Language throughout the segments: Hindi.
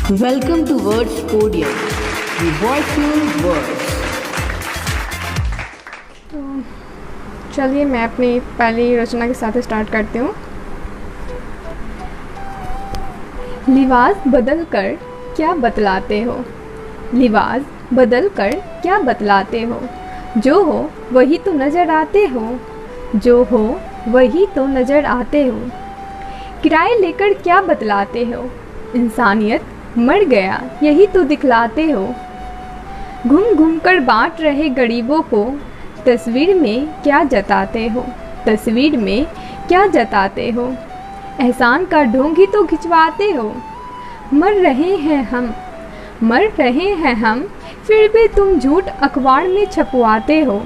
Welcome to Words Podium, the voiceful words. तो चलिए मैं अपनी पहली रचना के साथ स्टार्ट करती हूँ। लिबास बदल कर क्या बतलाते हो, लिबास बदल कर क्या बतलाते हो, जो हो वही तो नज़र आते हो, जो हो वही तो नज़र आते हो। किराए लेकर क्या बतलाते हो, इंसानियत मर गया यही तो दिखलाते हो। घूम घूम कर बांट रहे गरीबों को, तस्वीर में क्या जताते हो, तस्वीर में क्या जताते हो। एहसान का ढोंग ही तो खिंचवाते हो। मर रहे हैं हम, मर रहे हैं हम, फिर भी तुम झूठ अखबार में छपवाते हो।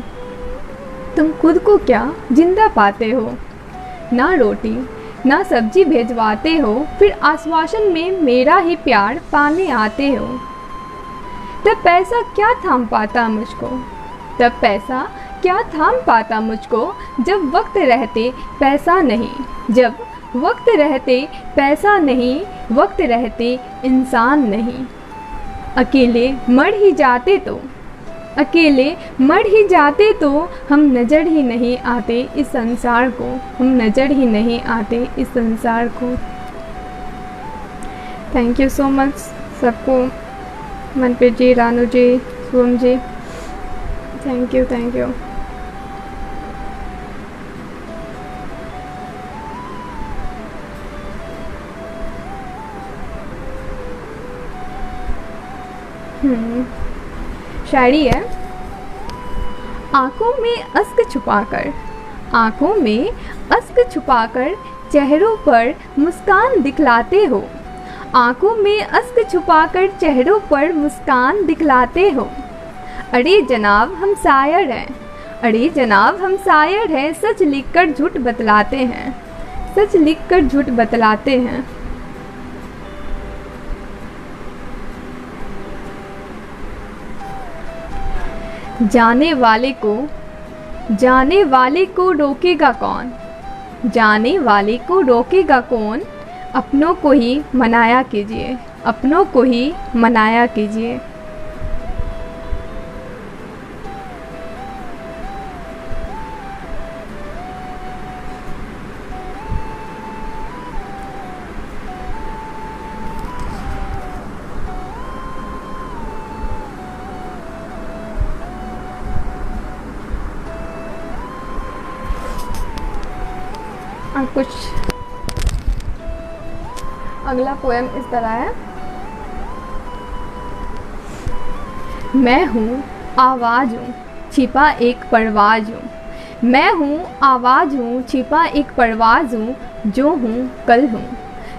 तुम खुद को क्या जिंदा पाते हो, ना रोटी ना सब्जी भेजवाते हो, फिर आश्वासन में मेरा ही प्यार पाने आते हो। तब पैसा क्या थाम पाता मुझको, तब पैसा क्या थाम पाता मुझको, जब वक्त रहते पैसा नहीं, जब वक्त रहते पैसा नहीं, वक्त रहते इंसान नहीं। अकेले मर ही जाते तो, अकेले मर ही जाते तो हम नज़र ही नहीं आते इस संसार को, हम नज़र ही नहीं आते इस संसार को। थैंक यू सो मच सबको, मनप्रीत जी, रानू जी, Shubham ji, thank you thank you. शायरी है। आँखों में अश्क छुपाकर, आँखों में अश्क छुपाकर चेहरों पर मुस्कान दिखलाते हो, आँखों में अश्क छुपाकर चेहरों पर मुस्कान दिखलाते हो। अरे जनाब हम शायर हैं, अरे जनाब हम शायर हैं, सच लिखकर झूठ बतलाते हैं, सच लिखकर झूठ बतलाते हैं। जाने वाले को रोकेगा कौन, जाने वाले को रोकेगा कौन। अपनों को ही मनाया कीजिए, अपनों को ही मनाया कीजिए। और कुछ अगला पोएम इस तरह है। मैं हूँ आवाज़ हूँ छिपा एक परवाज़ हूँ, मैं हूँ आवाज़ हूँ छिपा एक परवाज़ हूँ, जो हूँ कल हूँ,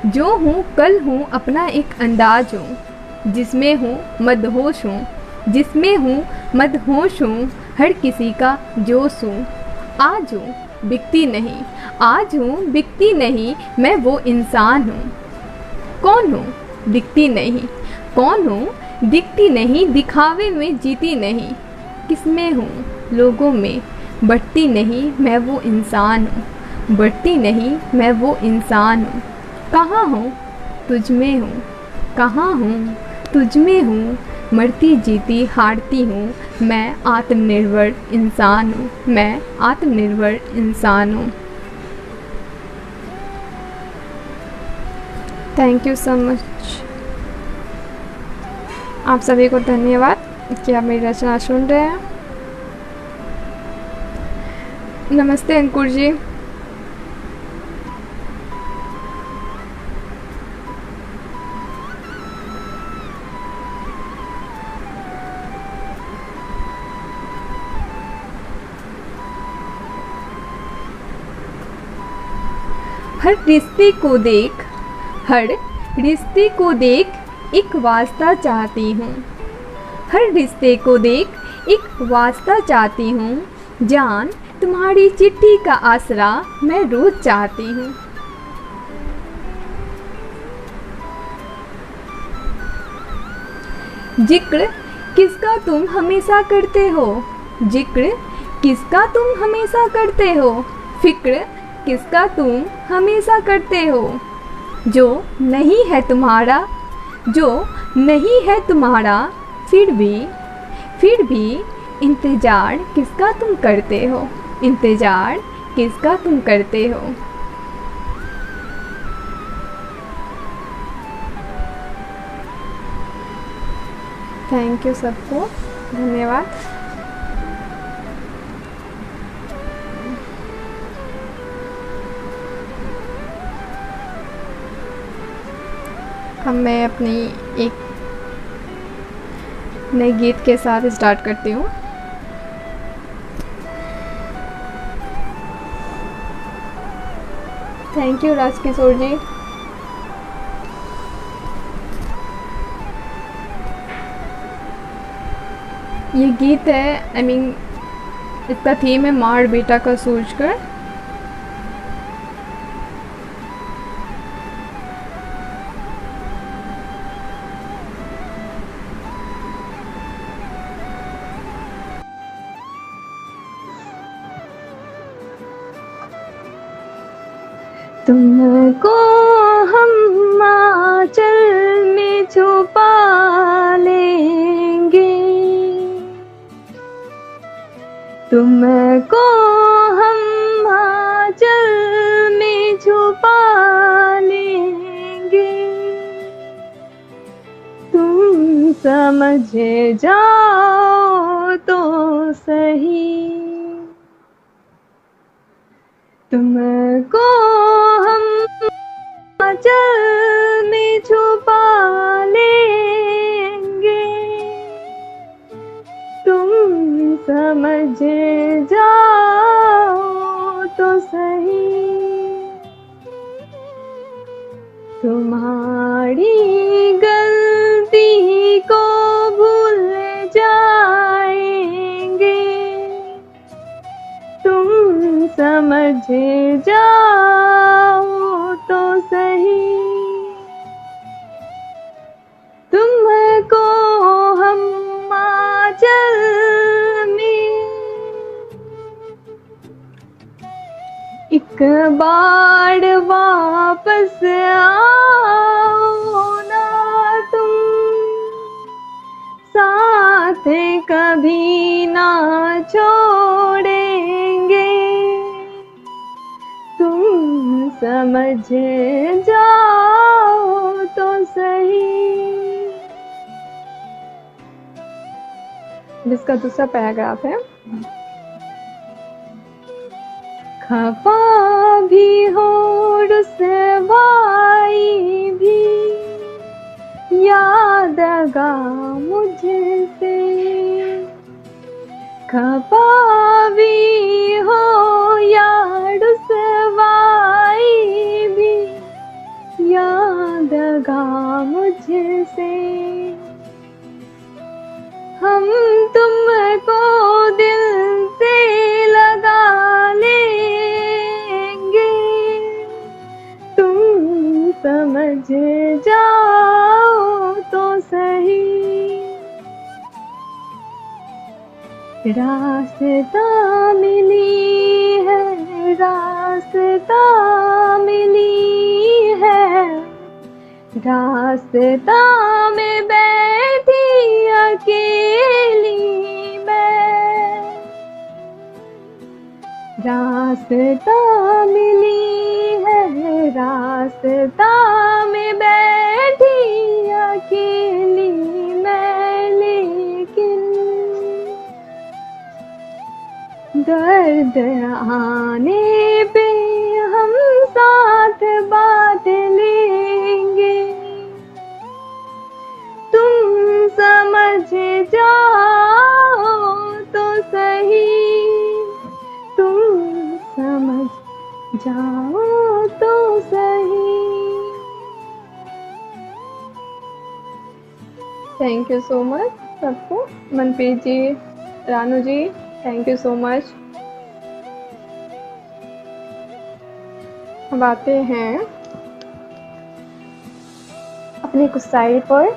जो हूँ कल हूँ, अपना एक अंदाज हूँ, जिसमें हूँ मदहोश हूँ, जिसमें हूँ मदहोश हूँ, हर किसी का जोश हूँ। आज हूँ बिकती नहीं, आज हूँ बिकती नहीं, मैं वो इंसान हूँ। कौन हूँ दिखती नहीं, कौन हूँ दिखती नहीं, दिखावे में जीती नहीं, किसमें हूँ लोगों में बढ़ती नहीं, मैं वो इंसान हूँ, बढ़ती नहीं मैं वो इंसान हूँ। कहाँ हूँ तुझ में हूँ, कहाँ हूँ तुझ में हूँ, मरती जीती हारती हूँ, मैं आत्मनिर्भर इंसान हूँ, मैं आत्मनिर्भर इंसान हूँ। थैंक यू सो मच, आप सभी को धन्यवाद कि आप मेरी रचना सुन रहे हैं। नमस्ते अंकुर जी। हर रिश्ते को देख, हर रिश्ते को देख एक वास्ता चाहती हूँ, हर रिश्ते को देख एक वास्ता चाहती हूँ, जान तुम्हारी चिट्ठी का आसरा मैं रोज चाहती हूँ। जिक्र किसका तुम हमेशा करते हो, जिक्र किसका तुम हमेशा करते हो, फिक्र किसका तुम हमेशा करते हो। जो नहीं है तुम्हारा, जो नहीं है तुम्हारा फिर भी इंतज़ार किसका तुम करते हो, इंतज़ार किसका तुम करते हो। थैंक यू सबको, धन्यवाद। अब मैं अपनी एक नए गीत के साथ स्टार्ट करती हूँ। थैंक यू राजकिशोर जी। ये गीत है इसका थीम है मार बेटा का सोचकर। तुमको हम आंचल में छुपा लेंगे, तुमको हम आंचल में छुपा लेंगे, तुम समझ जाओ तो सही, तुमको हम आंचल में छुपा लेंगे, तुम समझ जाओ तो सही, तुम्हारी गलती को भूल जाएंगे, तुम समझ जाओ तो सही, तुमको हम आंचल में एक बार वापस आओ ना तुम, साथ कभी ना छोड़ेंगे, तुम समझ जाओ तो सही। जिसका दूसरा पैराग्राफ है। खफा भी हो रुसवाई भी याद आगा मुझसे, खफा भी हो या रुसवाई भी याद आगा मुझसे, हम तुमको दिल से लगा लेंगे, तुम समझ जाओ तो सही, रास्ता मिली है, रास्ता मिली है, रास्ता में बैठी अकेली मैं, रास्ता मिली है, रास्ता में बैठी अकेली मैं, लेकिन दर्द आने पे हम साथ बात लेंगे, तुम समझ जाओ तो सही, तुम समझ जाओ तो सही। थैंक यू सो मच सबको। Manpreet ji, Ranu ji, thank you so much. अब आते हैं अपनी कुछ साइड पर।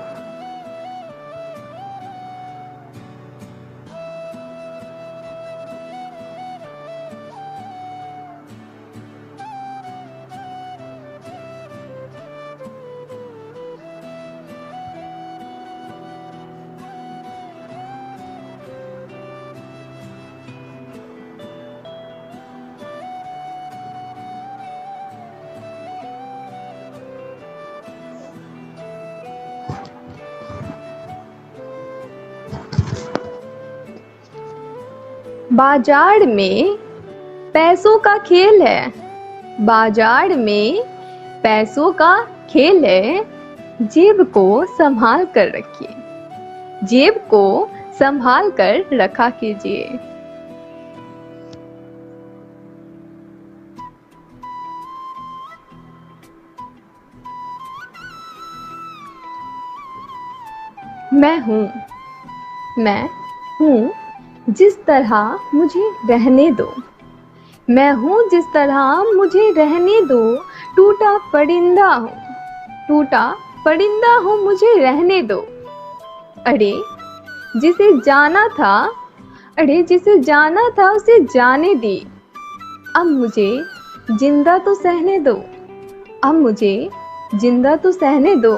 बाजार में पैसों का खेल है, बाजार में पैसों का खेल है, जेब को संभाल कर रखिए, जेब को संभाल कर रखा कीजिए। मैं हूँ जिस तरह मुझे रहने दो, मैं हूँ जिस तरह मुझे रहने दो, टूटा परिंदा हूँ, टूटा परिंदा हूँ मुझे रहने दो। अरे जिसे जाना था, अरे जिसे जाना था उसे जाने दी, अब मुझे जिंदा तो सहने दो, अब मुझे जिंदा तो सहने दो।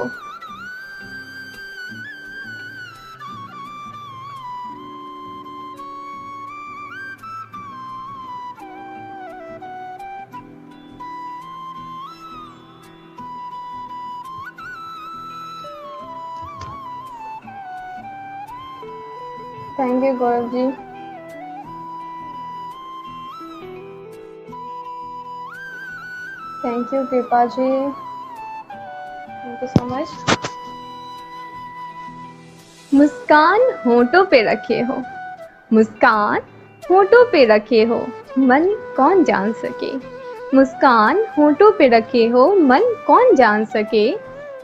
Thank you Gaurav ji. Thank you Kripa ji, thank you so much. मुस्कान होठों पे रखे हो, मुस्कान होठों पे रखे हो, मन कौन जान सके, मुस्कान होठों पे रखे हो, मन कौन जान सके।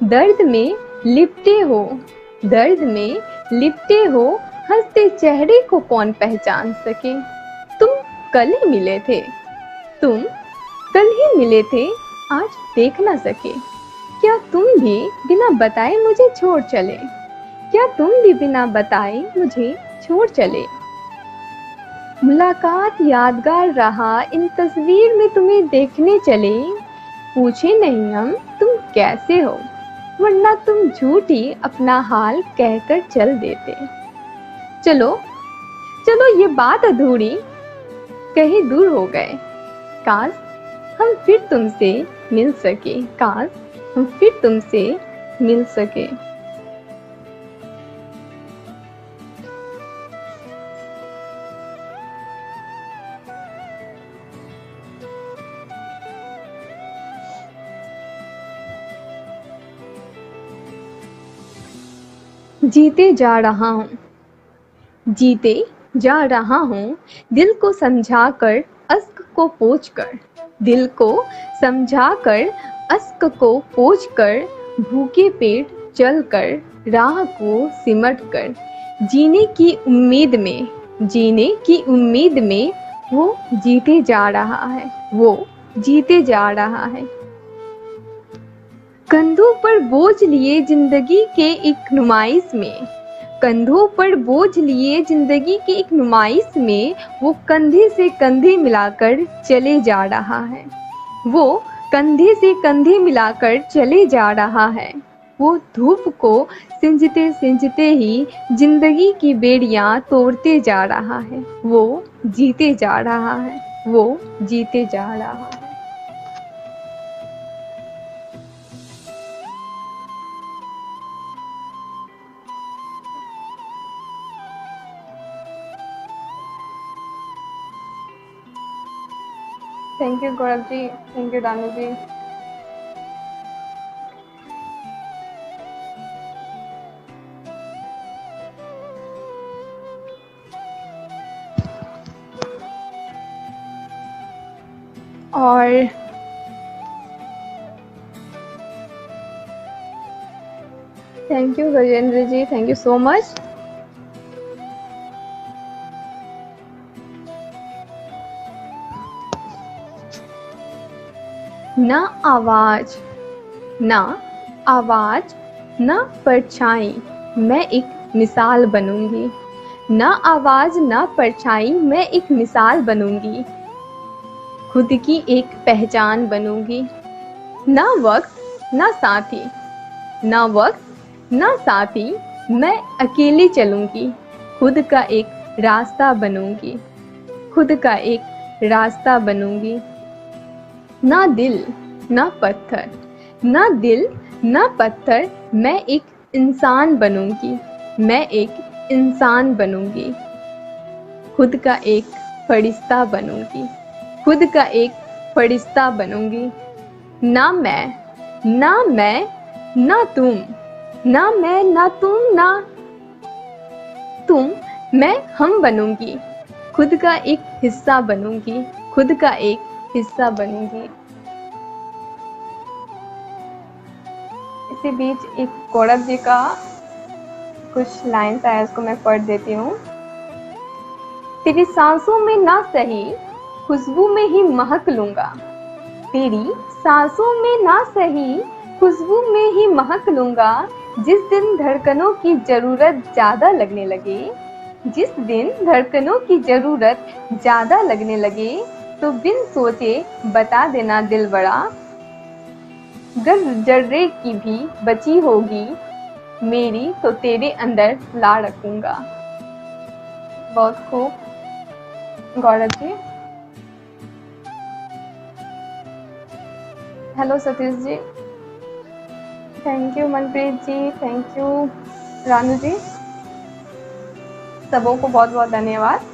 दर्द में लिपटे हो, दर्द में लिपटे हो, हंसते चेहरे को कौन पहचान सके। तुम कल ही मिले थे, तुम कल ही मिले थे, आज देख ना सके। क्या तुम भी बिना बताए मुझे छोड़ चले, क्या तुम भी बिना बताए मुझे छोड़ चले। मुलाकात यादगार रहा, इन तस्वीर में तुम्हें देखने चले। पूछे नहीं हम तुम कैसे हो, वरना तुम झूठी अपना हाल कहकर चल देते। चलो चलो ये बात अधूरी कहीं दूर हो गए, काश हम फिर तुमसे मिल सके, काश हम फिर तुमसे मिल सके। जीते जा रहा हूँ, जीते जा रहा हूँ, दिल को समझा कर अश्क को पोंछ कर, दिल को समझा कर अश्क को पोंछ कर, भूखे पेट चल कर राह को सिमट कर, जीने की उम्मीद में, जीने की उम्मीद में वो जीते जा रहा है, वो जीते जा रहा है। कंधों पर बोझ लिए जिंदगी के एक नुमाइश में, कंधों पर बोझ लिए जिंदगी की एक नुमाइश में, वो कंधे से कंधे मिलाकर चले जा रहा है, वो कंधे से कंधे मिलाकर चले जा रहा है। वो धूप को सिंजते सिंजते ही जिंदगी की बेड़ियां तोड़ते जा रहा है, वो जीते जा रहा है, वो जीते जा रहा है। Thank you Gaurav ji, thank you Danu ji. और thank you Gajendra ji, thank you so much. ना आवाज, ना आवाज, ना परछाई, मैं एक मिसाल बनूंगी, ना आवाज ना परछाई, मैं एक मिसाल बनूंगी, खुद की एक पहचान बनूंगी। ना वक्त ना साथी, ना वक्त ना साथी, मैं अकेली चलूंगी, खुद का एक रास्ता बनूंगी, खुद का एक रास्ता बनूंगी। ना दिल ना पत्थर, ना दिल ना पत्थर, मैं एक इंसान बनूंगी, मैं एक इंसान बनूंगी, खुद का एक फरिश्ता बनूंगी, खुद का एक फरिश्ता बनूंगी। ना मैं ना तुम, ना मैं ना तुम ना तुम, मैं हम बनूंगी, खुद का एक हिस्सा बनूंगी, खुद का एक हिस्सा बनूंगी। इसी बीच एक गौरव जी का कुछ लाइन्स आया, उसको मैं पढ़ देती हूँ। तेरी सांसों में ना सही खुशबू में ही महक लूंगा, तेरी सांसों में ना सही खुशबू में ही महक लूंगा। जिस दिन धड़कनों की जरूरत ज्यादा लगने लगे, जिस दिन धड़कनों की जरूरत ज्यादा लगने लगे, तो बिन सोचे बता देना दिल बड़ा। गर जर्रे की भी बची होगी मेरी, तो तेरे अंदर ला रखूंगा। बहुत खूब Gaurav ji. Hello Satish ji, thank you Manpreet ji, thank you Ranu ji, सबों को बहुत बहुत धन्यवाद।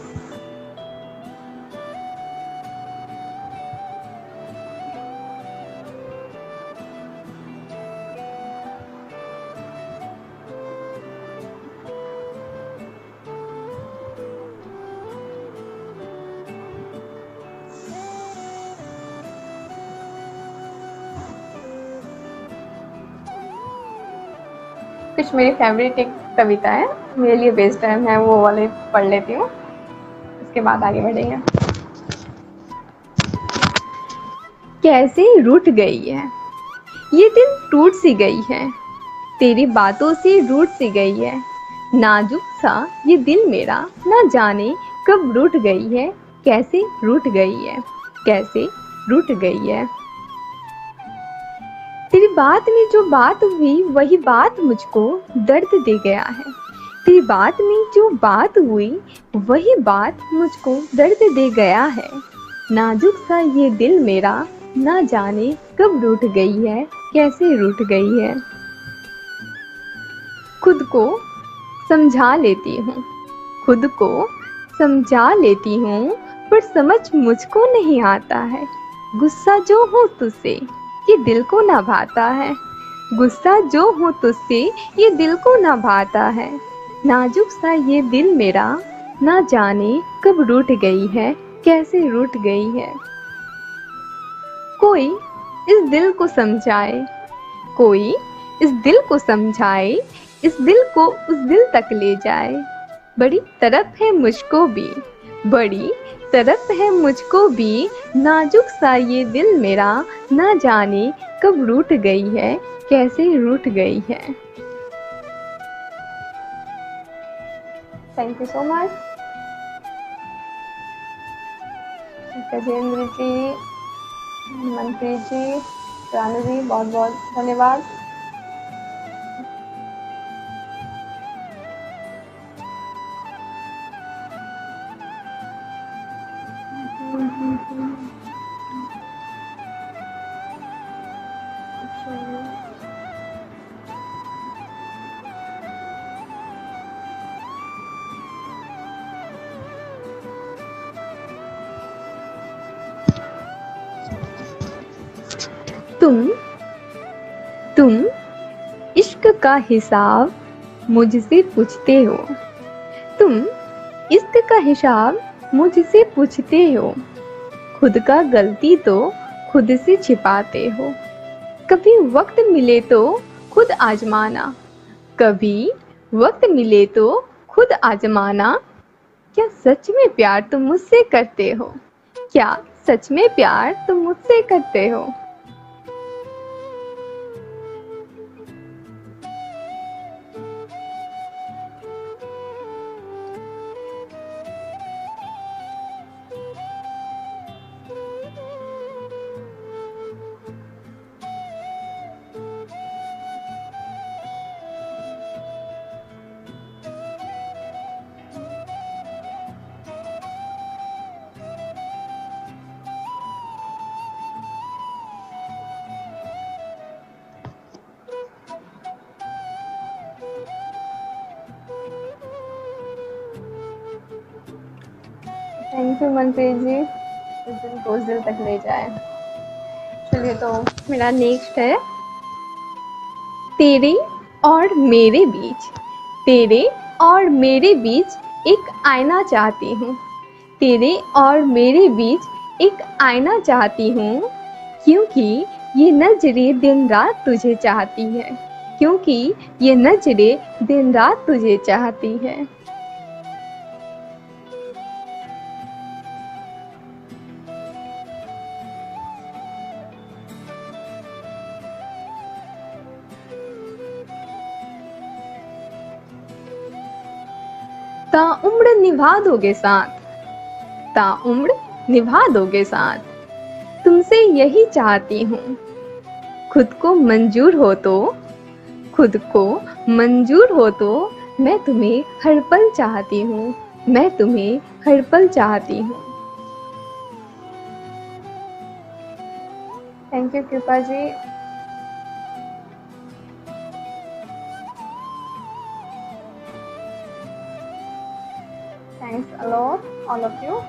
कुछ मेरी फेवरेट एक कविता है, मेरे लिए बेस्ट है, मैं वो वाले पढ़ लेती हूँ, उसके बाद आगे बढ़ेंगे। कैसे रूठ गई है ये दिल, टूट सी गई है, तेरी बातों से रूठ सी गई है। नाजुक सा ये दिल मेरा, ना जाने कब रूठ गई है, कैसे रूठ गई है, कैसे रूठ गई है। तेरी बात में जो बात हुई वही बात मुझको दर्द दे गया है, तेरी बात में जो बात हुई वही बात मुझको दर्द दे गया है। नाजुक सा ये दिल मेरा, ना जाने कब रूठ गई है, कैसे रूठ गई है। खुद को समझा लेती हूँ, खुद को समझा लेती हूँ, पर समझ मुझको नहीं आता है। गुस्सा जो हो तुझसे ये दिल को ना भाता है, गुस्सा जो हो तुझसे ये दिल को ना भाता है। नाजुक सा ये दिल मेरा, ना जाने कब रूठ गई है, कैसे रूठ गई है। कोई इस दिल को समझाए, कोई इस दिल को समझाए, इस दिल को उस दिल तक ले जाए। बड़ी तरफ है मुझको भी, बड़ी तरफ है मुझको भी, नाजुक सा ये दिल मेरा, ना जाने कब रूठ गई है, कैसे रूठ गई है। Thank you so much Gajendra ji, Manpreet ji, Ranu ji, बहुत बहुत धन्यवाद। तुम इश्क का हिसाब मुझसे पूछते हो, तुम इश्क का हिसाब मुझसे पूछते हो। खुद का गलती तो खुद से छिपाते हो। कभी वक्त मिले तो खुद आजमाना, कभी वक्त मिले तो खुद आजमाना। क्या सच में प्यार तुम मुझसे करते हो, क्या सच में प्यार तुम मुझसे करते हो। थैंक यू मनप्रीत जी, इस दिन को उस दिल तक ले जाए। चलिए तो मेरा नेक्स्ट है, तेरे और मेरे बीच, तेरे और मेरे बीच एक आईना चाहती हूँ, तेरे और मेरे बीच एक आईना चाहती हूँ, क्योंकि ये नजरें दिन रात तुझे चाहती है, क्योंकि ये नजरें दिन रात तुझे चाहती है। ताउम्र निभा दोगे साथ, ताउम्र निभा दोगे साथ, तुमसे यही चाहती हूँ, खुद को मंजूर हो तो, खुद को मंजूर हो तो मैं तुम्हें हर पल चाहती हूँ, मैं तुम्हें हर पल चाहती हूँ। Thank you Kripa ji. Thanks a lot, all of you.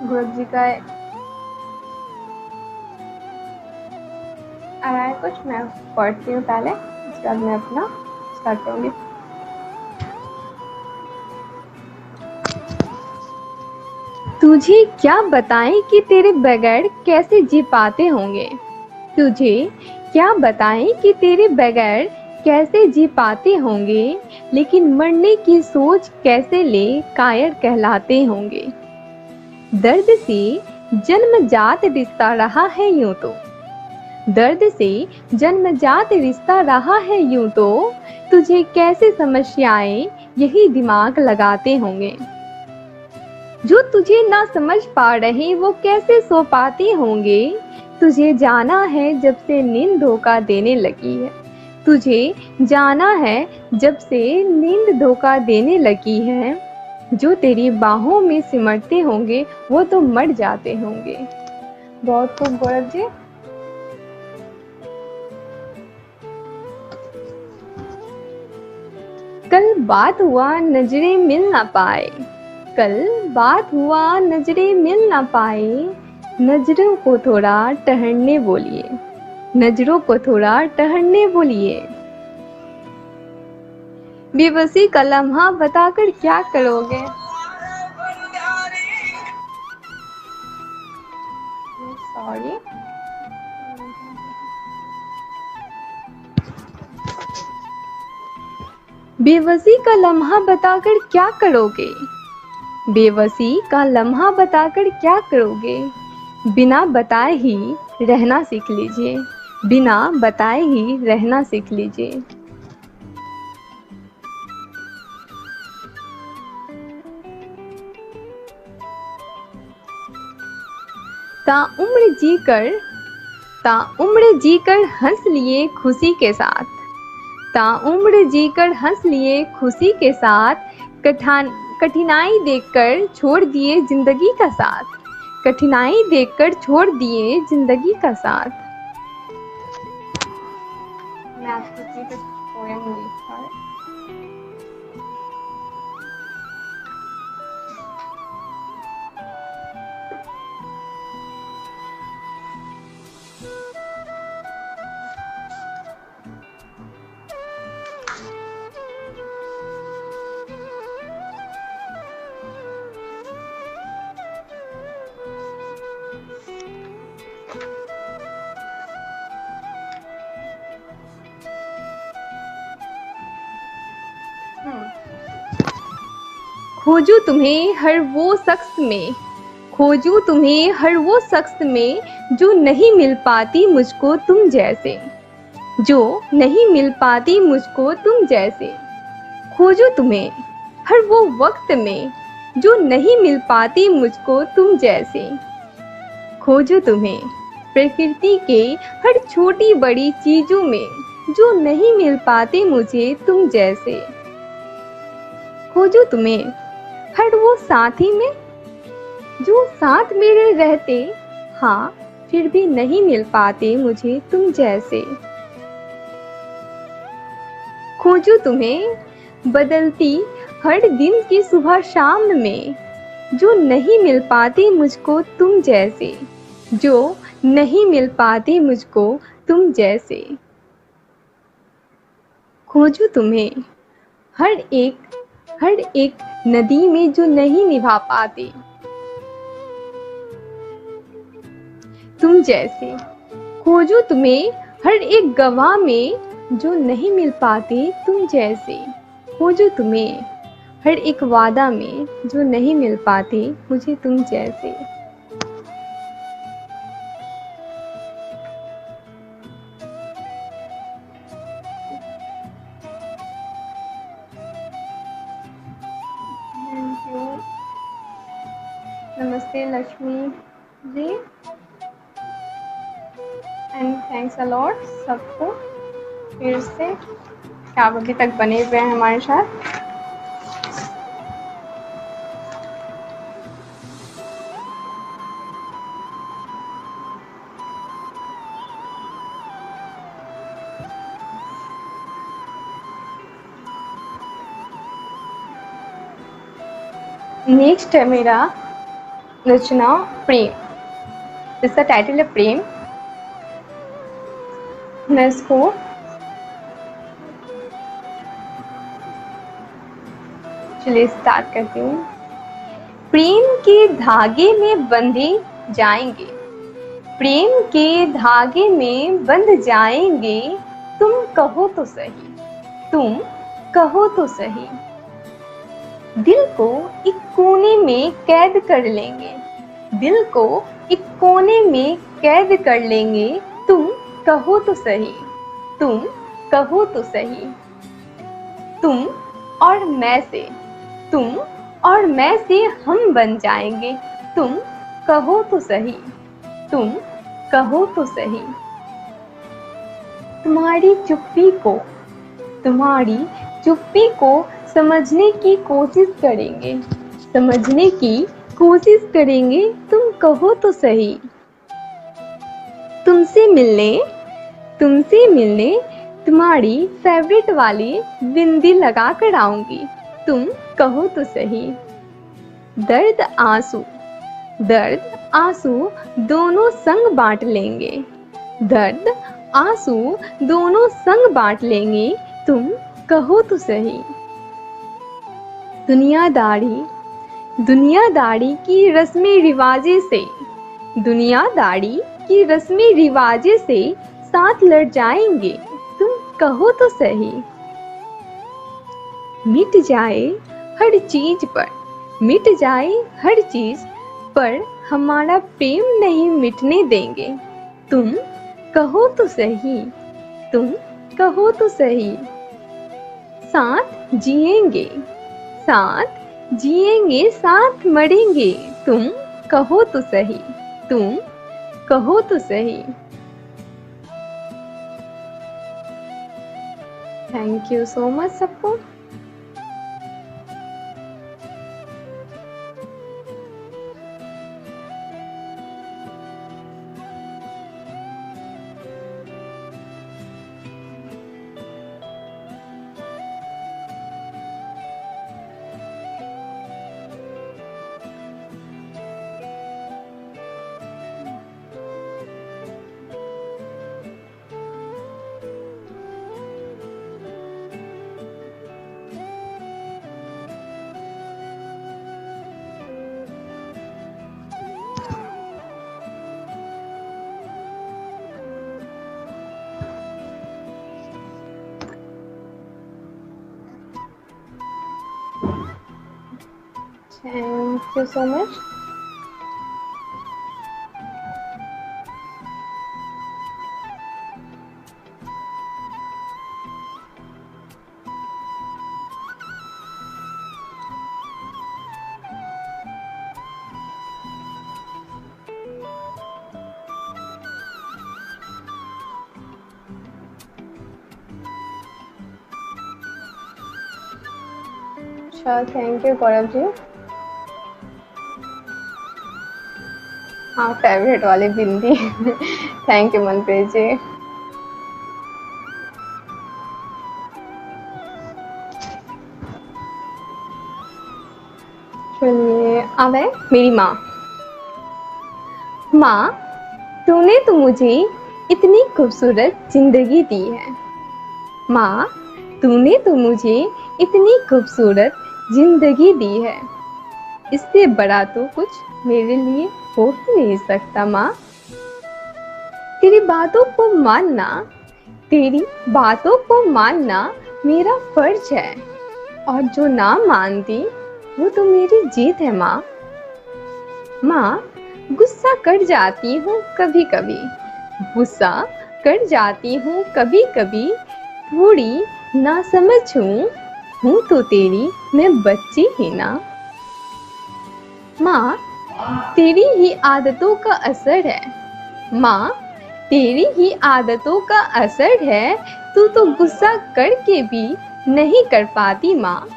गुरु जी का आ रहा है कुछ, मैं पढ़ती हूँ पहले, उसके बाद मैं अपना स्टार्ट करूँगी। तुझे क्या बताएं कि तेरे बगैर कैसे जी पाते होंगे, तुझे क्या बताएं कि तेरे बगैर कैसे जी पाते होंगे, लेकिन मरने की सोच कैसे ले कायर कहलाते होंगे। दर्द से जन्मजात रिश्ता रहा है यूं तो, दर्द से जन्मजात रिश्ता रहा है यूं तो, तुझे कैसे समस्याएं यही दिमाग लगाते होंगे। जो तुझे ना समझ पा रहे वो कैसे सो पाते होंगे, तुझे जाना है जब से नींद धोखा देने लगी है, तुझे जाना है जब से नींद धोखा देने लगी है। जो तेरी बाहों में सिमटते होंगे वो तो मर जाते होंगे। बहुत खूब गौरव जी। कल बात हुआ नजरें मिल ना पाए, कल बात हुआ नजरें मिल ना पाए, नजरों को थोड़ा टहलने बोलिए, नजरों को थोड़ा टहलने बोलिए। बेबसी का लम्हा बताकर क्या करोगे। सॉरी, बेबसी का लम्हा बताकर क्या करोगे, बेबसी का लम्हा बताकर क्या करोगे। बिना बताए ही रहना सीख लीजिए, बिना बताए ही रहना सीख लीजिए। ताउम्र जीकर हंस लिए खुशी के साथ, ताउम्र जीकर हंस लिए खुशी के साथ, कठिनाई देखकर छोड़ दिए जिंदगी का साथ, कठिनाई देखकर छोड़ दिए जिंदगी का साथ। मैं आपको पोएम लिखा है। खोजूं तुम्हें हर वो शख्स में, खोजूं तुम्हें हर वो शख्स में, जो नहीं मिल पाती मुझको तुम जैसे, जो नहीं मिल पाती मुझको तुम जैसे। खोजूं तुम्हें हर वो वक्त में जो नहीं मिल पाती मुझको तुम जैसे। खोजूं तुम्हें प्रकृति के हर छोटी बड़ी चीजों में जो नहीं मिल पाते मुझे तुम जैसे। खोजूं तुम्हें हर वो साथी में जो साथ मेरे रहते, हाँ फिर भी नहीं मिल पाते मुझे तुम जैसे। खोजूं तुम्हें बदलती हर दिन की सुबह शाम में जो नहीं मिल पाती मुझको तुम जैसे, जो नहीं मिल पाती मुझको तुम जैसे। खोजूं तुम्हें हर एक नदी में जो नहीं निभा पाते तुम जैसे। खोजूं तुम्हें हर एक गवाह में जो नहीं मिल पाते तुम जैसे। खोजूं तुम्हें हर एक वादा में जो नहीं मिल पाते मुझे तुम जैसे। Thank you. नमस्ते Lakshmi ji, and thanks a lot सबको फिर से कि आप अभी तक बने हुए हैं हमारे साथ। नेक्स्ट है मेरा रचना प्रेम, इसका टाइटल है प्रेम। मैं इसको चलिए स्टार्ट करती हूँ। प्रेम के धागे में बंधे जाएंगे, प्रेम के धागे में बंध जाएंगे, तुम कहो तो सही, तुम कहो तो सही। दिल को एक कोने में कैद कर लेंगे, दिल को एक कोने में कैद कर लेंगे, तुम कहो तो सही, तुम कहो तो सही। तुम और मैं से, तुम और मैं से हम बन जाएंगे, तुम कहो तो सही, तुम कहो तो सही। तुम्हारी चुप्पी को, तुम्हारी चुप्पी को समझने की कोशिश करेंगे, समझने की कोशिश करेंगे, तुम कहो तो सही। तुमसे मिलने, तुमसे मिलने तुम्हारी फेवरेट वाली बिंदी लगा कर आऊंगी, तुम कहो तो सही। दर्द आंसू, दर्द आंसू दोनों संग बांट लेंगे, दर्द आंसू दोनों संग बांट लेंगे, तुम कहो तो सही। दुनियादारी, दुनियादारी की रस्में रिवाजे से, दुनियादारी की रस्में रिवाजे से साथ लड़ जाएंगे, तुम कहो तो सही। मिट जाए हर चीज पर, मिट जाए हर चीज पर हमारा प्रेम नहीं मिटने देंगे, तुम कहो तो सही, तुम कहो तो सही। साथ जिएंगे, साथ जिएंगे, साथ मरेंगे, तुम कहो तो सही, तुम कहो तो सही। थैंक यू सो मच सबको। Thank you so much. अच्छा, थैंक यू गौरव जी। हाँ, फेवरेट वाली बिंदी। थैंक यू मनप्रीत जी। चलिए, अब है मेरी माँ। माँ, तूने तो मुझे इतनी खूबसूरत जिंदगी दी है। माँ, तूने तो मुझे इतनी खूबसूरत जिंदगी दी है। इससे बड़ा तो कुछ मेरे लिए हो ही नहीं सकता माँ। तेरी बातों को मानना, तेरी बातों को मानना मेरा फर्ज है, और जो ना मानती वो तो मेरी जीत है माँ। माँ, गुस्सा कर जाती हूँ कभी कभी, गुस्सा कर जाती हूँ कभी कभी, थोड़ी नासमझ हूँ तो तेरी मैं बच्ची ही ना। माँ, तेरी ही आदतों का असर है। माँ, तेरी ही आदतों का असर है। तू तो गुस्सा करके भी नहीं कर पाती माँ।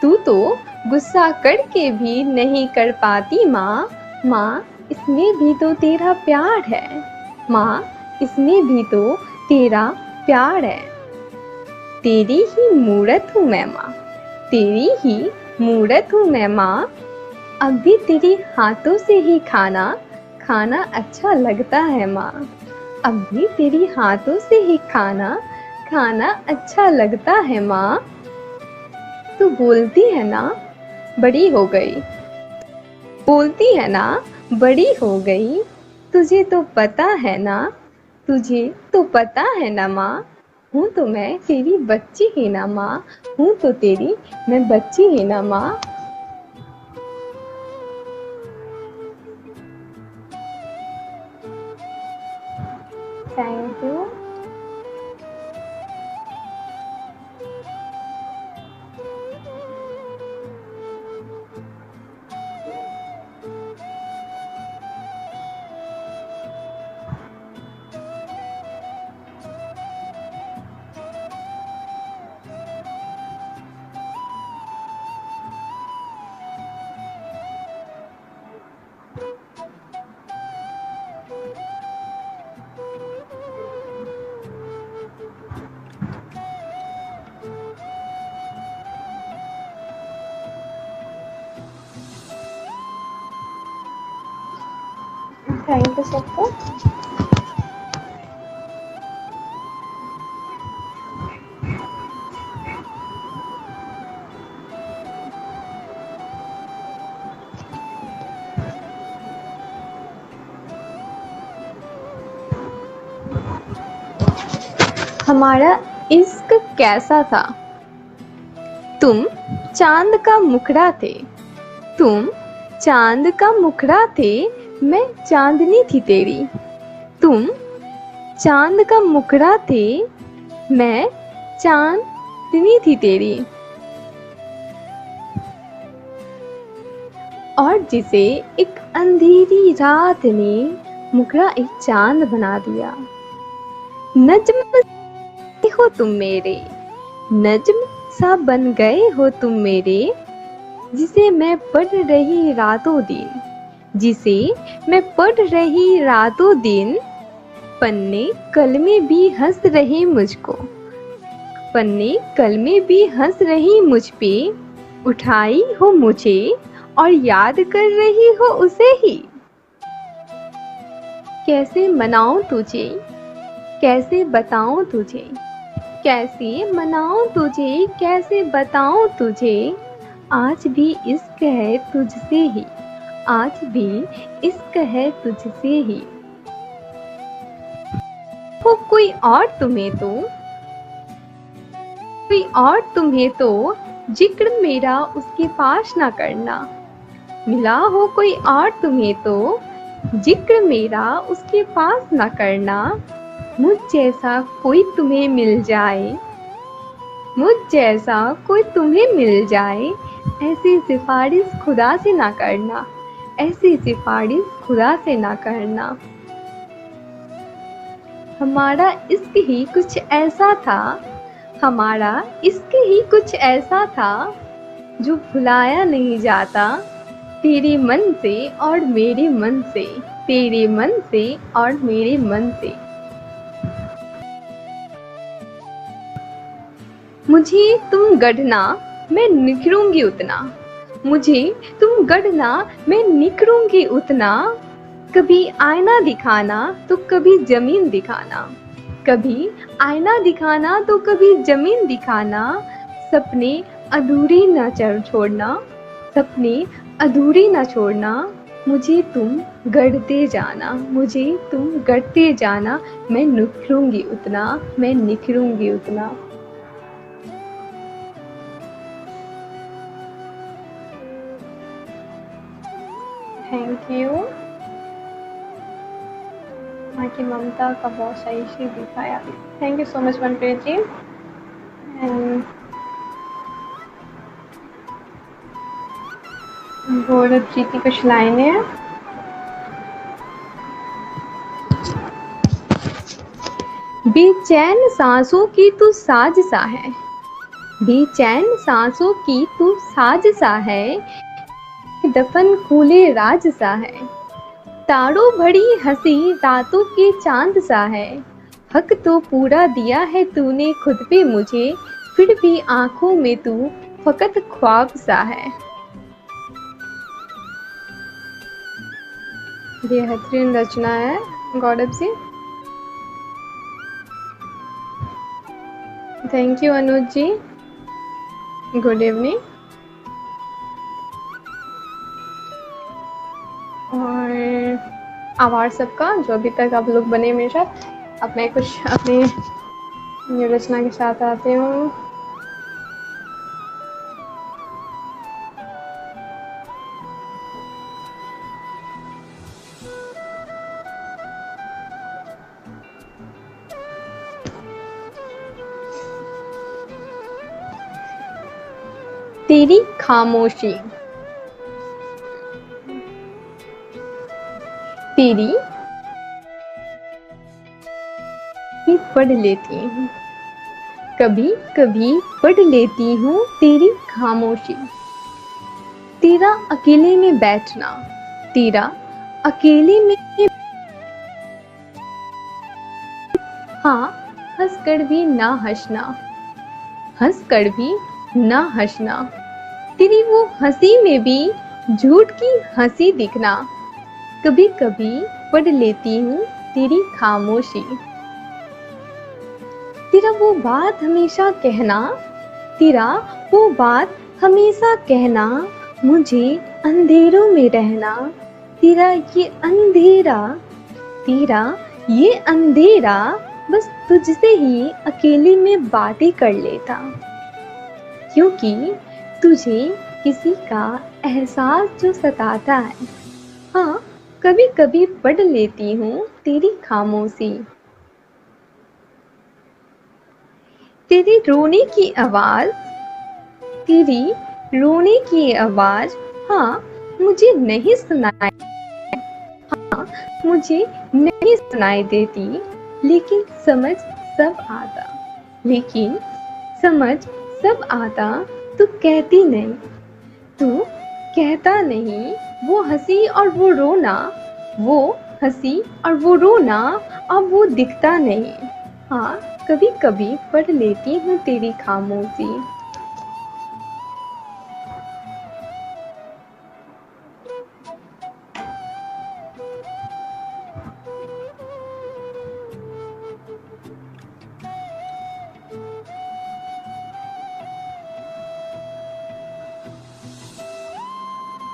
तू तो गुस्सा करके भी नहीं कर पाती माँ। माँ, इसमें भी तो तेरा प्यार है। माँ, इसमें भी तो तेरा प्यार है। तेरी ही मूरत हूँ मैं माँ, तेरी ही मूरत हूँ मैं माँ। अब भी तेरी हाथों से ही खाना खाना अच्छा लगता है माँ। अब भी तेरी हाथों से ही खाना खाना अच्छा लगता है माँ। तू बोलती है ना बड़ी हो गई, बोलती है ना बड़ी हो गई। तुझे तो पता है ना, तुझे तो पता है ना माँ, हूँ तो मैं तेरी बच्ची ही ना माँ। हूँ तो तेरी मैं बच्ची ही ना माँ। Thank you. थैंक यू सबको। हमारा इश्क कैसा था, तुम चांद का मुखड़ा थे। तुम चांद का मुखड़ा थे, मैं चांदनी थी तेरी। तुम चांद का मुखड़ा थे, मैं चांदनी थी तेरी। और जिसे एक अंधेरी रात ने मुखड़ा एक चांद बना दिया। नज्म हो तुम मेरे, नज्म सा बन गए हो तुम मेरे। जिसे मैं पढ़ रही रातों दिन, जिसे मैं पढ़ रही रातों दिन। पन्ने कलमे भी हंस रहे मुझको, पन्ने कलमे भी हंस रही मुझ पे। उठाई हो मुझे और याद कर रही हो उसे ही। कैसे मनाऊं तुझे, कैसे बताऊं तुझे, कैसे मनाऊं तुझे, कैसे बताऊं तुझे। आज भी इश्क है तुझसे ही, आज भी इश्क है तुझसे ही। हो कोई और तुम्हें तो, कोई और तुम्हें तो जिक्र मेरा उसके पास ना करना। मिला हो कोई और तुम्हें तो जिक्र मेरा उसके पास ना करना। मुझ जैसा कोई तुम्हें मिल जाए, मुझ जैसा कोई तुम्हें मिल जाए। ऐसी सिफारिश खुदा से ना करना, ऐसी सिफारिश खुदा से ना करना। हमारा इश्क ही कुछ ऐसा था, हमारा इश्क ही कुछ ऐसा था। जो भुलाया नहीं जाता, तेरे मन से और मेरे मन से, तेरे मन से और मेरे मन से। मुझे तुम गढ़ना, मैं निखरूंगी उतना, मुझे तुम गढ़ना, मैं निखरूंगी उतना। कभी आईना दिखाना तो कभी जमीन दिखाना, कभी आईना दिखाना तो कभी जमीन दिखाना। सपने अधूरे न छोड़ना, सपने अधूरे न छोड़ना। मुझे तुम गढ़ते जाना, मुझे तुम गढ़ते जाना। मैं निखरूंगी उतना, मैं निखरूंगी उतना। Thank you. माँ की ममता का बहुत सही से दिखाया। Thank you so much Manpreet ji. And Gaurav ji की कुछ लाइनें हैं। बेचैन सांसों की तू साज सा है, बेचैन सांसों की तू साज सा है। दफन खुले राज सा है, तारों भरी हंसी रातों के चांद सा है। हक तो पूरा दिया है तूने खुद पे मुझे, फिर भी आंखों में तू फकत ख्वाब सा है। बेहतरीन रचना है Gaurav ji. Thank you Anuj ji. Good evening. और आभार सबका जो अभी तक आप लोग बने मेरे साथ। अब मैं कुछ अपनी रचना के साथ आती हूँ। तेरी खामोशी, तेरी पढ़ लेती हूँ, कभी कभी पढ़ लेती हूँ तेरी खामोशी। तेरा अकेले में बैठना, तेरा अकेले में, हाँ हंसकर भी ना हंसना, हंसकर भी ना हंसना। तेरी वो हंसी में भी झूठ की हंसी दिखना। कभी कभी पढ़ लेती हूँ तेरी खामोशी। तेरा वो बात हमेशा कहना, तेरा वो बात हमेशा कहना। मुझे अंधेरों में रहना, तेरा ये अंधेरा, तेरा ये अंधेरा बस तुझसे ही अकेले में बातें कर लेता। क्योंकि तुझे किसी का एहसास जो सताता है। हाँ कभी कभी पढ़ लेती हूँ तेरी खामोशी। तेरी रोने की आवाज, तेरी रोने की आवाज, हाँ मुझे नहीं सुनाई, हाँ मुझे नहीं सुनाई देती। लेकिन समझ सब आता, लेकिन समझ सब आता। तू कहती नहीं, तू कहता नहीं। वो हंसी और वो रोना, वो हंसी और वो रोना अब वो दिखता नहीं। हाँ कभी कभी पढ़ लेती हूँ तेरी खामोशी।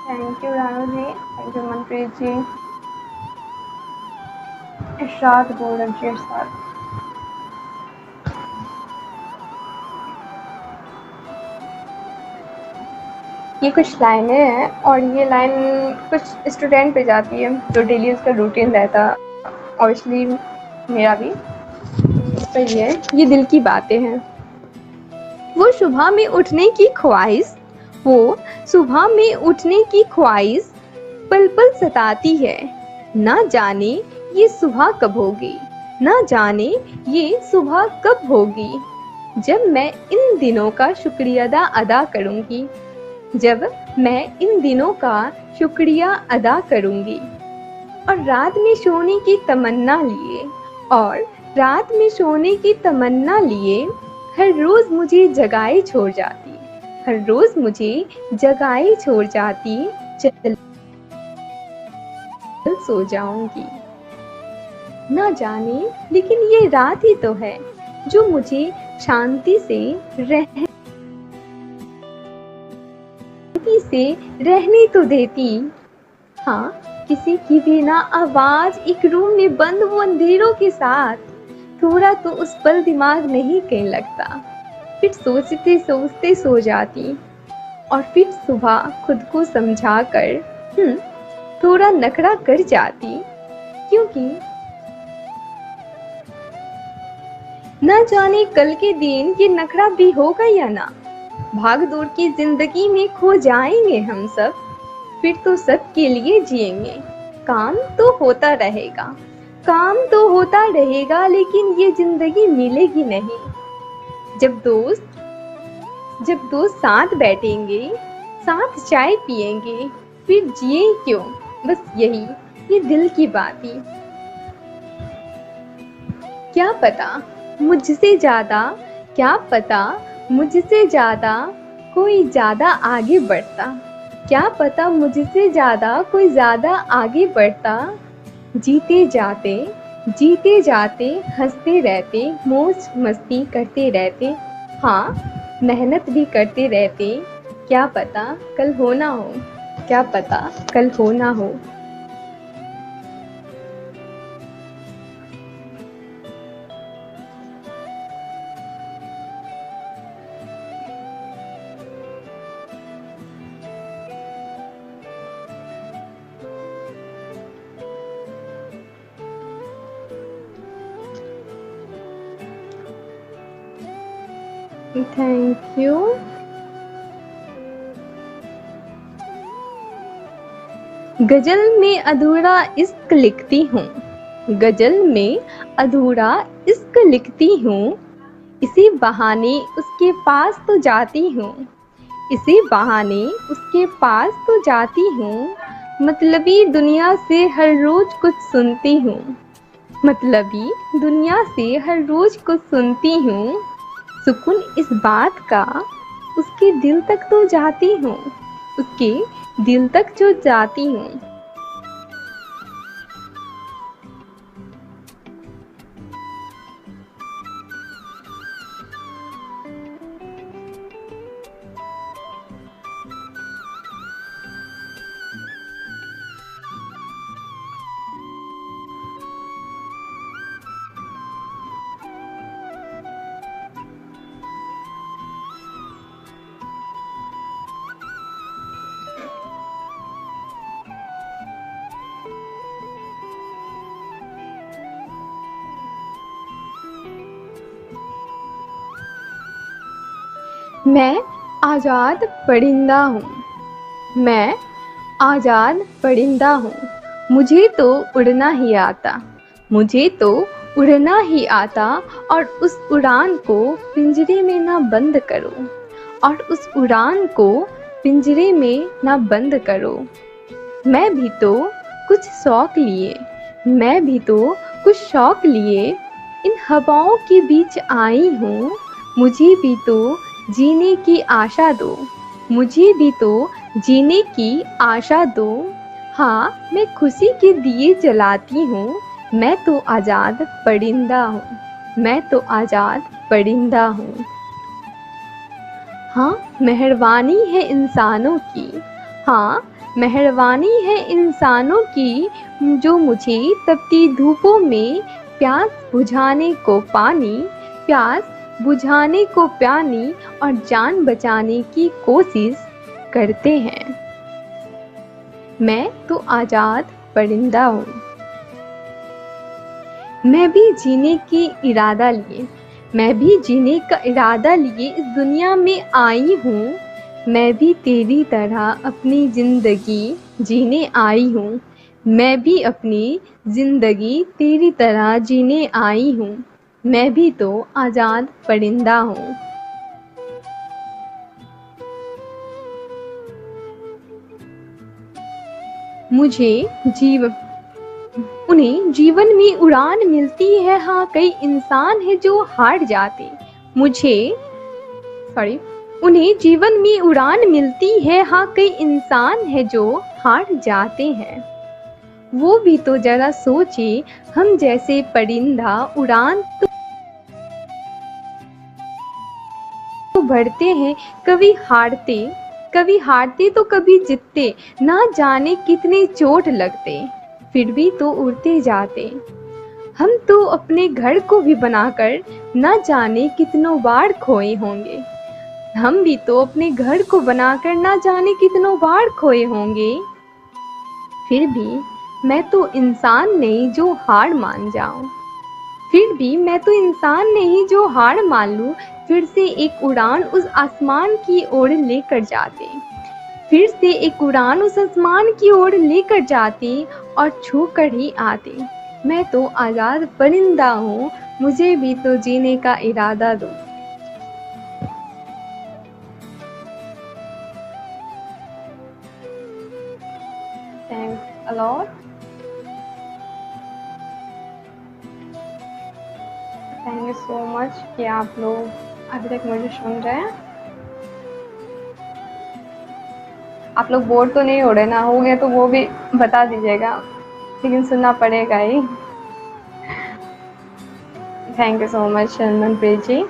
Thank you Ranu ji, thank you Manpreet ji, इरशाद गौरव जी इरशाद। ये कुछ लाइनें हैं और ये लाइन कुछ स्टूडेंट पे जाती है जो डेली उसका रूटीन रहता, ऑब्वियसली मेरा भी। तो ये दिल की बातें हैं। वो सुबह में उठने की ख्वाहिश, वो सुबह में उठने की ख्वाहिश पल पल सताती है। ना जाने ये सुबह कब होगी, ना जाने ये सुबह कब होगी। जब मैं इन दिनों का शुक्रिया अदा करूंगी, जब मैं इन दिनों का शुक्रिया अदा करूंगी। और रात में सोने की तमन्ना लिए हर रोज मुझे जगाए छोड़ जाती, चल सो जाऊंगी। ना जाने लेकिन ये रात ही तो है जो मुझे शांति से रहने तो देती। हाँ, किसी की भी ना आवाज एक रूम में बंद वो अंधेरों के साथ, थोड़ा तो उस पल दिमाग नहीं कहीं लगता। फिर सोचते सोचते सो जाती और फिर सुबह खुद को समझा कर थोड़ा नखरा कर जाती, क्योंकि न जाने कल के दिन ये नखरा भी होगा या ना। भाग दौड़ की जिंदगी में खो जाएंगे हम सब, फिर तो सबके लिए जिएंगे। काम तो होता रहेगा लेकिन ये जिंदगी मिलेगी नहीं। जब दोस्त साथ बैठेंगे, साथ चाय पिएंगे, फिर जिए क्यों, बस ये दिल की बात ही। क्या पता मुझसे ज्यादा कोई ज्यादा आगे बढ़ता, जीते जाते हंसते रहते, मौज मस्ती करते रहते, हाँ मेहनत भी करते रहते। क्या पता कल हो ना हो। Thank you. गजल में अधूरा इश्क लिखती हूँ, इसी बहाने उसके पास तो जाती हूँ। मतलबी दुनिया से हर रोज कुछ सुनती हूँ। सुकून इस बात का उसके दिल तक जो जाती हूँ। मैं आज़ाद परिंदा हूँ, मुझे तो उड़ना ही आता, और उस उड़ान को पिंजरे में ना बंद करो। मैं भी तो कुछ शौक लिए इन हवाओं के बीच आई हूँ। मुझे भी तो जीने की आशा दो। हाँ, मैं खुशी के दिए जलाती हूँ। मैं तो आज़ाद परिंदा हूँ। हाँ, मेहरबानी है इंसानों की, जो मुझे तपती धूपों में प्यास बुझाने को पानी और जान बचाने की कोशिश करते हैं। मैं तो आज़ाद परिंदा हूँ। मैं भी जीने का इरादा लिए इस दुनिया में आई हूँ। मैं भी तेरी तरह अपनी जिंदगी जीने आई हूँ। मैं भी अपनी जिंदगी तेरी तरह जीने आई हूँ। मैं भी तो आज़ाद परिंदा हूँ। मुझे जीव उन्हें जीवन में उड़ान मिलती है, हाँ कई इंसान है जो हार जाते। उन्हें जीवन में उड़ान मिलती है, हाँ कई इंसान है जो हार जाते हैं। वो भी तो जरा सोचे, हम जैसे परिंदा उड़ान तो भरते हैं, कभी हारते तो कभी जीतते, ना जाने कितने चोट लगते, फिर भी तो उड़ते जाते। हम तो अपने घर को भी बनाकर ना जाने कितनों बार खोए होंगे। हम भी तो अपने घर को बनाकर ना जाने कितनों बार खोए होंगे। फिर भी मैं तो इंसान नहीं जो हार मान जाऊं। फिर भी मैं तो इंसान नहीं जो हार मान लूं। फिर से एक उड़ान उस आसमान की ओर लेकर जाते। फिर से एक उड़ान उस आसमान की ओर लेकर जाती और छू कर ही आती। मैं तो आज़ाद परिंदा हूँ, मुझे भी तो जीने का इरादा दो। Thanks a lot. Thank you so much कि आप लोग अभी तक मुझे सुन रहे हैं। आप लोग बोर तो नहीं हो रहे ना? हो गए तो वो भी बता दीजिएगा, लेकिन सुनना पड़ेगा ही। थैंक यू सो मच शर्मनप्रीत जी।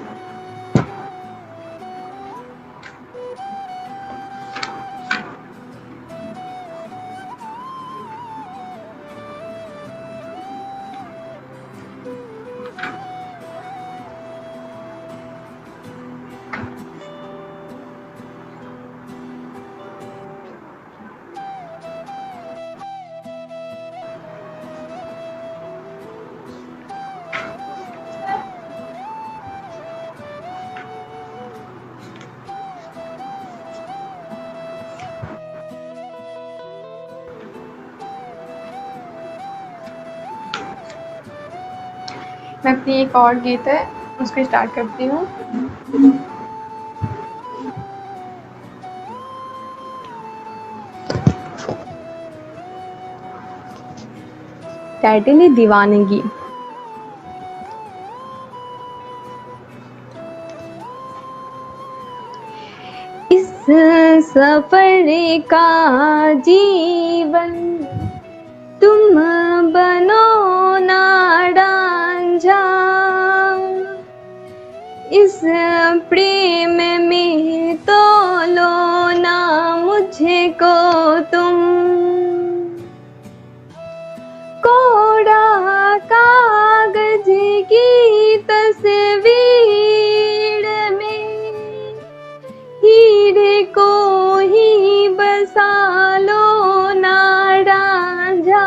मैं अपनी एक और गीत है उसको स्टार्ट करती हूँ। टाइटल है दीवानगी। इस सफर का जीवन तुम बनो ना रांझा, इस प्रेम में तो लो ना मुझको तुम। कोरा कागज की तस्वीर में हीरे को ही बसा लो ना रांझा।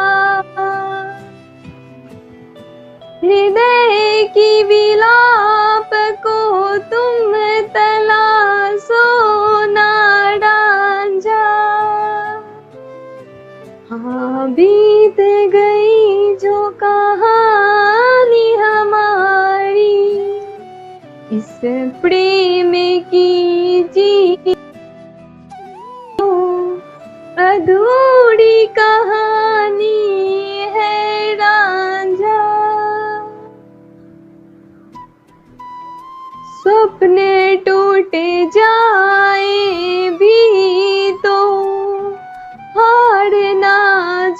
हृदय की विलाप को तुम तलाशो ना रांझा। हाँ बीत गई जो कहानी हमारी, इस प्रेम की जी अधूरी कहानी है रांझा। सपने टूट जाए भी तो हार ना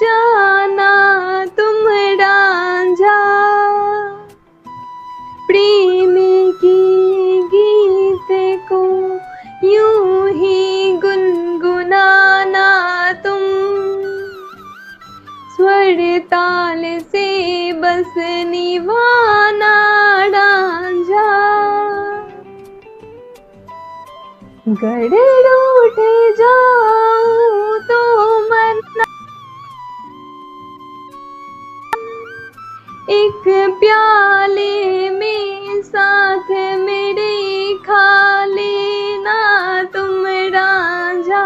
जाना तुम रांझा। प्रेम की गीत को यूं ही गुनगुनाना तुम। स्वर ताल से बस निभाना रांझा। गर रूठ जाऊं तो मरना, एक प्याले में साथ मेरे खा लेना तुम रांझा।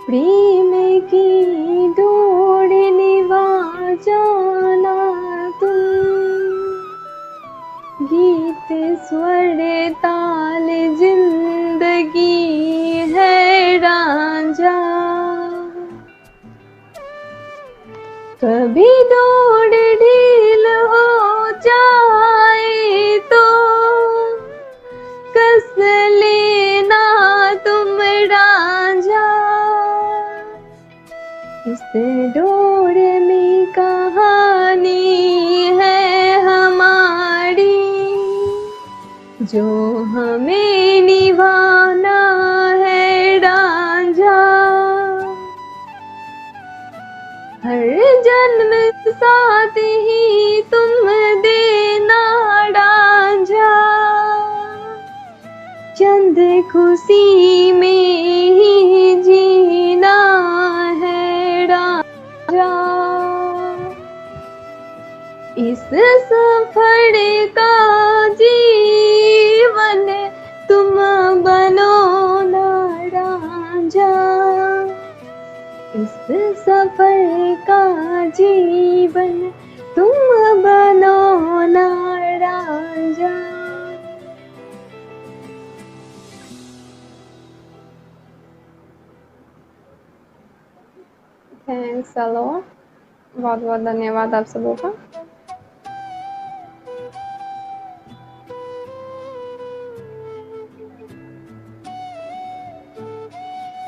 प्रेम की डोर निभा जाना तुम। गीत स्वर ताल जिंदगी है रांझा। कभी दौड़ ढील हो जाए तो कस लेना तुम रांझा। इस डोर में कहानी है हमारी, जो हमें निभाना है रांझा। हर जन्म साथ ही तुम देना रांझा, चंद खुशी में ही जीना है रांझा। इस सफर का जीवन तुम बनो ना रांझा, इस सफर का जीवन तुम बनो ना रांझा। थैंक्स अ लॉट, बहुत बहुत धन्यवाद आप सबों का।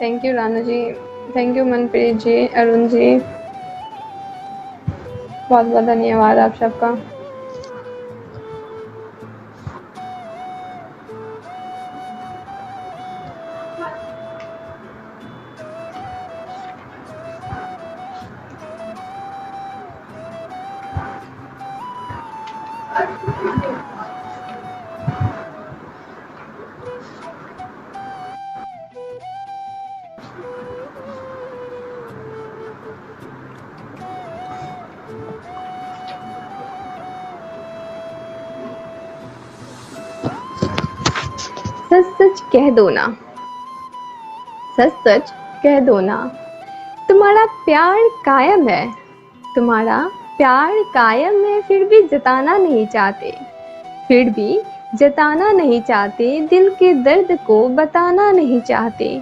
Thank you Ranu ji, thank you Manpreet ji, Arun ji, बहुत बहुत धन्यवाद आप सबका। सच सच कह दो ना, सच सच कह दो ना, तुम्हारा प्यार कायम है, तुम्हारा प्यार कायम है, फिर भी जताना नहीं चाहते, फिर भी जताना नहीं चाहते, दिल के दर्द को बताना नहीं चाहते।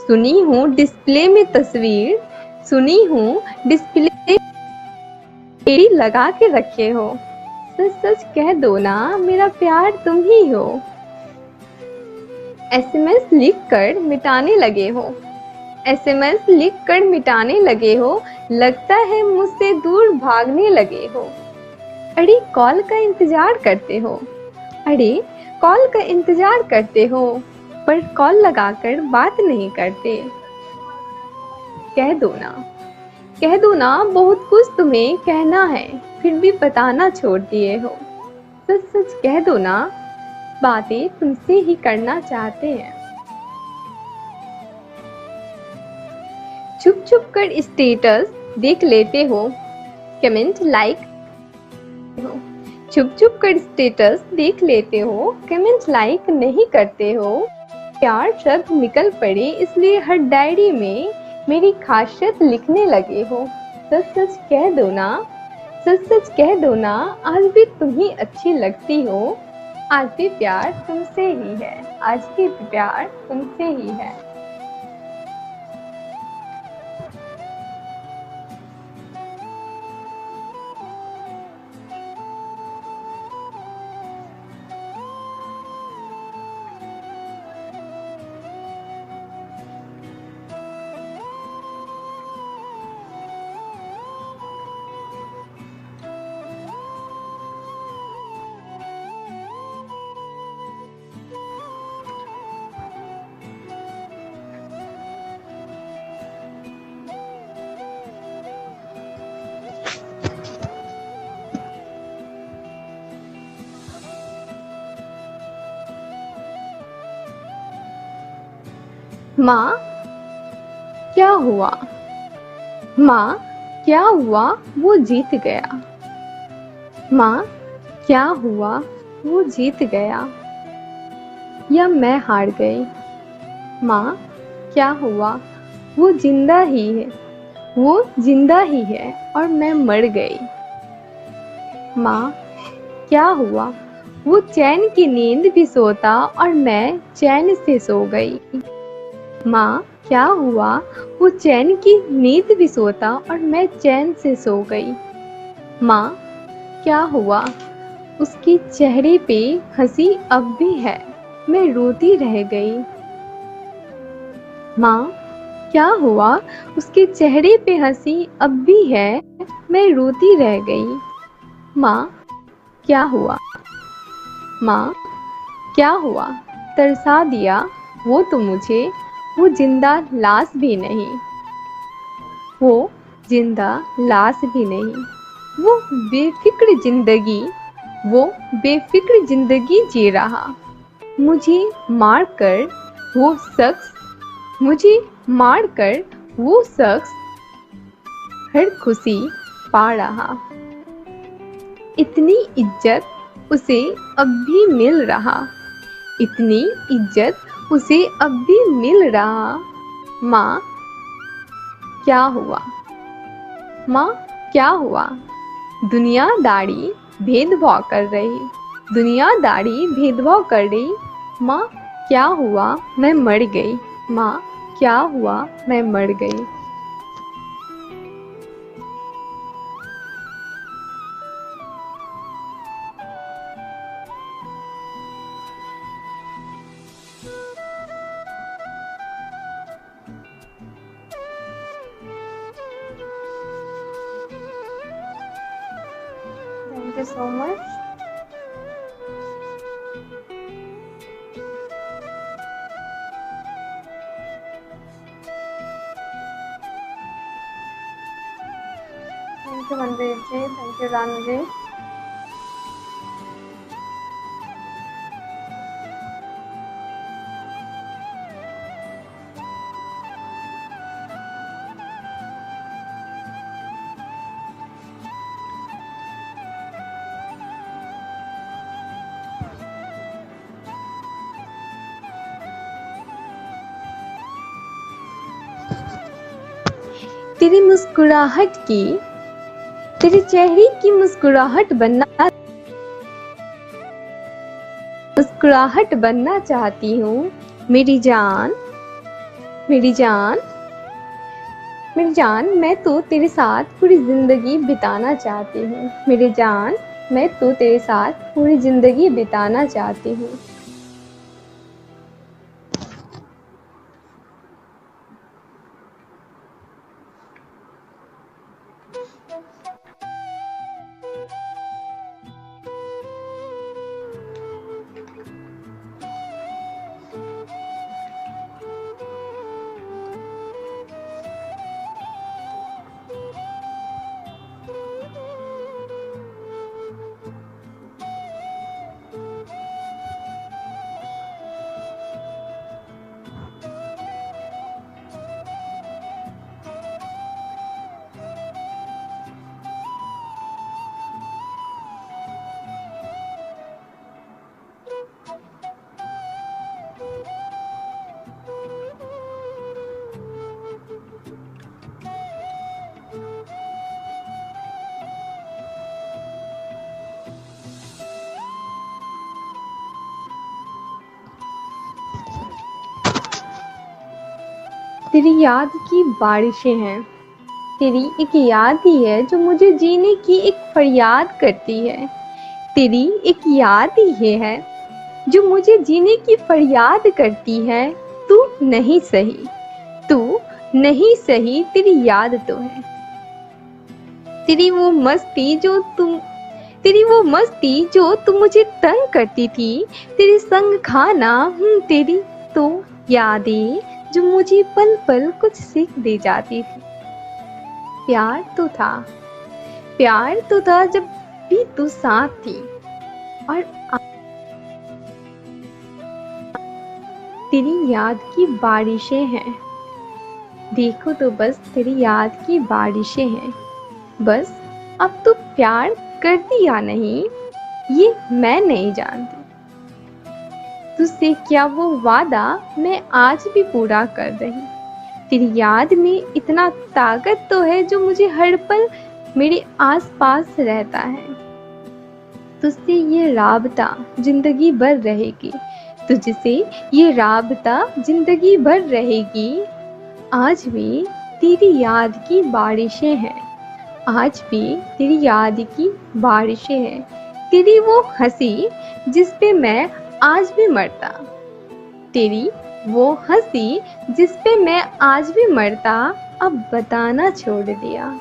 सुनी हूँ डिस्प्ले में तस्वीर, सुनी हूँ डिस्प्ले में लगा के रखे हो, सच सच कह दो ना, मेरा प्यार तुम ही हो। एसएमएस लिख कर मिटाने लगे हो, एसएमएस लिख कर मिटाने लगे हो, लगता है मुझसे दूर भागने लगे हो। अरे कॉल का इंतजार करते हो, अरे कॉल का इंतजार करते हो, पर कॉल लगाकर बात नहीं करते। कह दो ना, कह दो ना, बहुत कुछ तुम्हें कहना है, फिर भी बताना छोड़ दिए हो। सच सच कह दो ना, बातें तुमसे ही करना चाहते हैं। छुप छुप कर स्टेटस देख लेते हो, कमेंट लाइक हो, छुप छुप कर स्टेटस देख लेते हो, कमेंट लाइक नहीं करते हो। प्यार शब्द निकल पड़े इसलिए हर डायरी में मेरी खासियत लिखने लगे हो। सच सच कह दो ना, सच सच कह दो ना, आज भी तुम ही अच्छी लगती हो। आज भी प्यार तुमसे ही है, आज भी प्यार तुमसे ही है। माँ क्या हुआ, माँ क्या हुआ, वो जीत गया। माँ क्या हुआ, वो जीत गया, या मैं हार गई। माँ क्या हुआ, वो जिंदा ही है, वो जिंदा ही है और मैं मर गई। माँ क्या हुआ, वो चैन की नींद भी सोता और मैं चैन से सो गई। माँ क्या हुआ वो चैन की नींद भी सोता और मैं चैन से सो गई। माँ क्या हुआ उसके चेहरे पे हंसी अब भी है, मैं रोती रह गई। माँ क्या हुआ उसके चेहरे पे हंसी अब भी है, मैं रोती रह गई। माँ क्या हुआ, माँ क्या हुआ, तरसा दिया वो तो मुझे, वो जिंदा लाश भी नहीं, वो जिंदा लाश भी नहीं। वो बेफिक्र जिंदगी, वो बेफिक्र जिंदगी जी रहा। मुझे मारकर वो शख्स, मुझे मारकर वो शख्स हर खुशी पा रहा। इतनी इज्जत उसे अब भी मिल रहा, इतनी इज्जत उसे अब भी मिल रहा। माँ क्या हुआ, माँ क्या हुआ, दुनियादारी भेदभाव कर रही, दुनियादारी भेदभाव कर रही। माँ क्या हुआ मैं मर गई, माँ क्या हुआ मैं मर गई। Thank you so much. Thank you Mandeep ji, thank you Ranu ji. तेरी मुस्कुराहट की, तेरे चेहरे की मुस्कुराहट बनना चाहती हूँ मेरी जान, मेरी जान, मेरी जान। मैं तो तेरे साथ पूरी जिंदगी बिताना चाहती हूँ मेरी जान, मैं तो तेरे साथ पूरी जिंदगी बिताना चाहती हूँ। तेरी याद की बारिशें हैं, तेरी एक याद ही है जो मुझे जीने की एक फरियाद करती है। तेरी एक याद ही है जो मुझे जीने की फरियाद करती है। तू नहीं सही, तू नहीं सही, तेरी याद तो है। तेरी वो मस्ती जो तुम, तेरी वो मस्ती जो तुम मुझे तंग करती थी, तेरे संग खाना, तेरी तो यादें जो मुझे पल पल कुछ सीख दे जाती थी। प्यार तो था, प्यार तो था जब भी तू साथ थी, और तेरी याद की बारिशें हैं। देखो तो बस तेरी याद की बारिशें हैं। बस अब तू प्यार करती या नहीं ये मैं नहीं जानती। तुझसे क्या वो वादा मैं आज भी पूरा कर रही। तेरी याद में इतना ताकत तो है जो मुझे हर पल मेरे आसपास रहता है। तुझसे ये राबता जिंदगी भर रहेगी, तुझसे ये राबता जिंदगी भर रहेगी। आज भी तेरी याद की बारिशें हैं, आज भी तेरी याद की बारिशें हैं, तेरी वो हंसी जिस पे मैं आज भी मरता, तेरी वो हंसी जिस पे मैं आज भी मरता, अब बताना छोड़ दिया,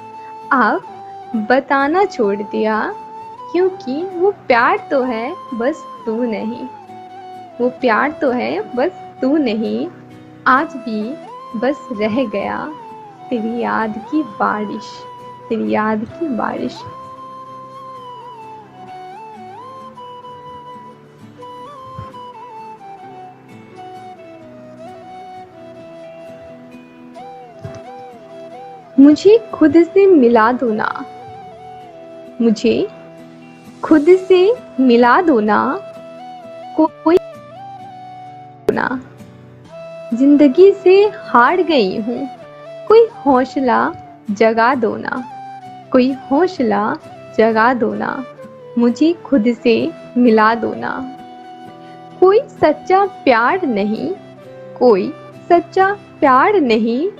अब बताना छोड़ दिया, क्योंकि वो प्यार तो है बस तू नहीं, वो प्यार तो है बस तू नहीं, आज भी बस रह गया तेरी याद की बारिश, तेरी याद की बारिश। मुझे खुद से मिला दो ना, मुझे खुद से मिला दो ना, कोई ना, जिंदगी से हार गई हूँ, कोई हौसला जगा दो ना, कोई हौसला जगा दो ना, मुझे खुद से मिला दो ना। कोई सच्चा प्यार नहीं, कोई सच्चा प्यार नहीं,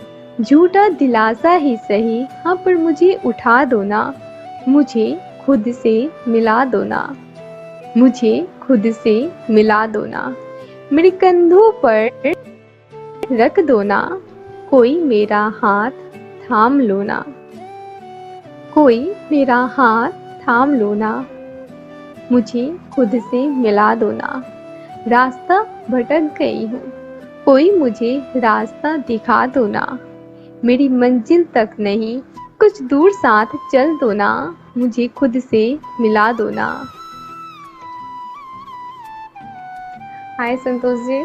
झूठा दिलासा ही सही, हाँ पर मुझे उठा दो ना, मुझे खुद से मिला दो ना, मुझे खुद से मिला दो ना, मेरे कंधों पर रख दो ना, कोई मेरा हाथ थाम लो ना, कोई मेरा हाथ थाम लो ना, मुझे खुद से मिला दो ना। रास्ता भटक गई हूँ, कोई मुझे रास्ता दिखा दो ना, मेरी मंजिल तक नहीं कुछ दूर साथ चल दो ना, मुझे खुद से मिला दो ना। Hi Santosh ji.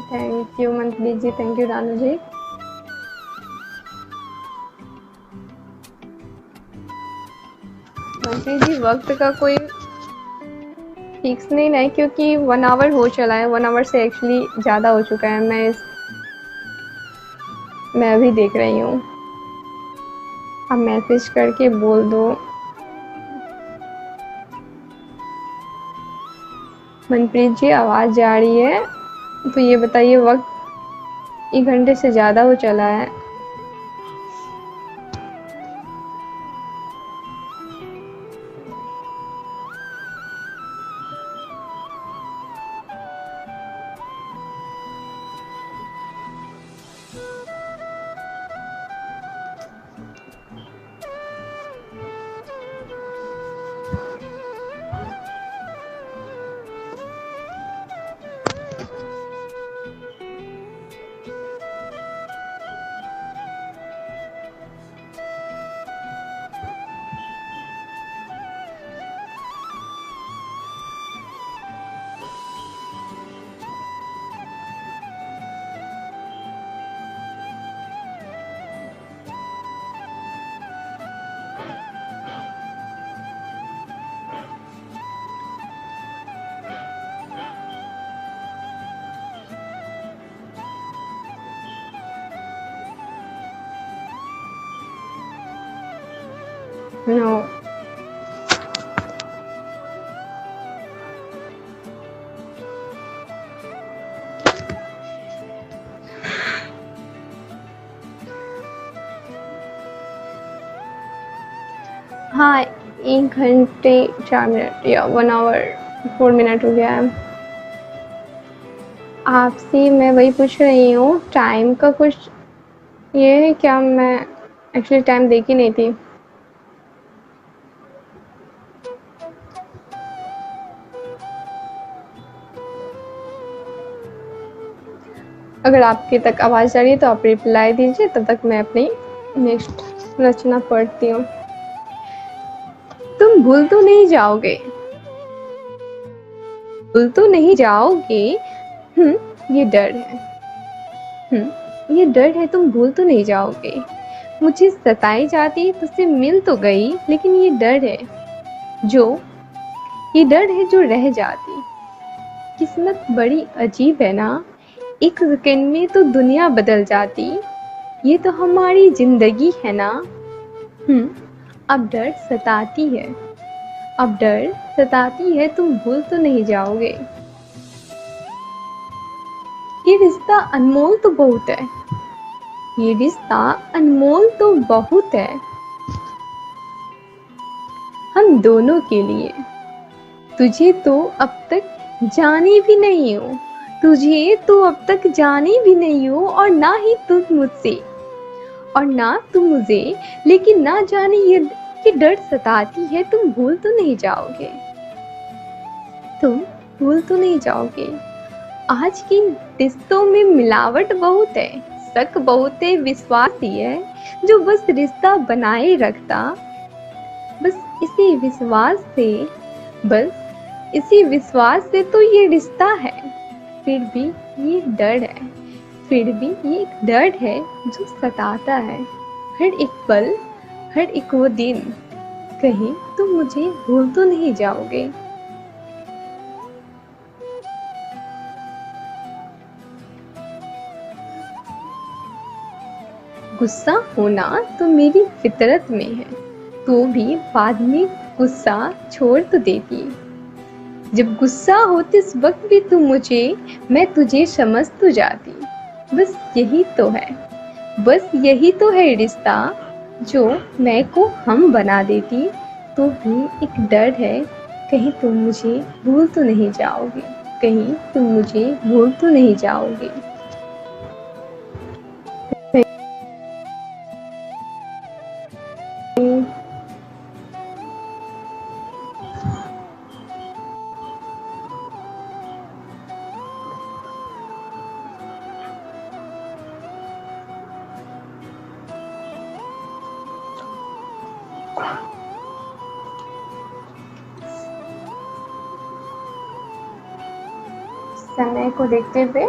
Thank you Manpreet ji, thank you Ranu ji. Manpreet ji वक्त का कोई फिक्स नहीं है, क्योंकि 1 आवर हो चला है, 1 आवर से एक्चुअली ज़्यादा हो चुका है। मैं अभी देख रही हूँ, आप मैसेज करके बोल दो। मनप्रीत जी आवाज़ जा रही है तो ये बताइए, वक्त 1 घंटे से ज़्यादा हो चला है। नो हाँ, 1 घंटे 4 मिनट या 1 आवर 4 मिनट हो गया है। आपसे मैं वही पूछ रही हूँ, टाइम का कुछ ये है क्या? मैं एक्चुअली टाइम देखी नहीं थी। अगर आपके तक आवाज़ आ रही है तो आप रिप्लाई दीजिए, तब तक मैं अपनी नेक्स्ट रचना पढ़ती हूँ। तुम भूल तो नहीं जाओगे, भूल तो नहीं जाओगे, ये डर है, ये डर है, तुम भूल तो नहीं जाओगे। मुझे सताई जाती तुझसे मिल तो गई, लेकिन ये डर है जो रह जाती। किस्मत बड़ी अजीब है ना, 1 सेकंड में तो दुनिया बदल जाती। ये तो हमारी जिंदगी है ना, अब डर सताती है, अब डर सताती है, तुम भूल तो नहीं जाओगे। ये रिश्ता अनमोल तो बहुत है, ये रिश्ता अनमोल तो बहुत है हम दोनों के लिए। तुझे तो अब तक जानी भी नहीं हो, तुझे तो अब तक जानी भी नहीं हो, और ना ही तुम मुझसे, और ना तुम मुझे, लेकिन ना जाने ये डर सताती है, तुम भूल तो नहीं जाओगे, तुम भूल तो नहीं जाओगे। आज की रिश्तों में मिलावट बहुत है, शक बहुत है, विश्वास ही है जो बस रिश्ता बनाए रखता। बस इसी विश्वास से, बस इसी विश्वास से तो ये रिश्ता है। फिर भी ये डर है, फिर भी ये एक डर है जो सताता है हर एक पल, हर एक वो दिन। कहीं तुम मुझे भूल तो नहीं जाओगे। गुस्सा होना तो मेरी फितरत में है, तो भी बाद में गुस्सा छोड़ तो देती। जब गुस्सा होते उस वक्त भी तुम मुझे, मैं तुझे समझ तो जाती। बस यही तो है, बस यही तो है रिश्ता जो मैं को हम बना देती। तो भी एक डर है, कहीं तुम मुझे भूल तो नहीं जाओगे, कहीं तुम मुझे भूल तो नहीं जाओगे। समय को देखते हुए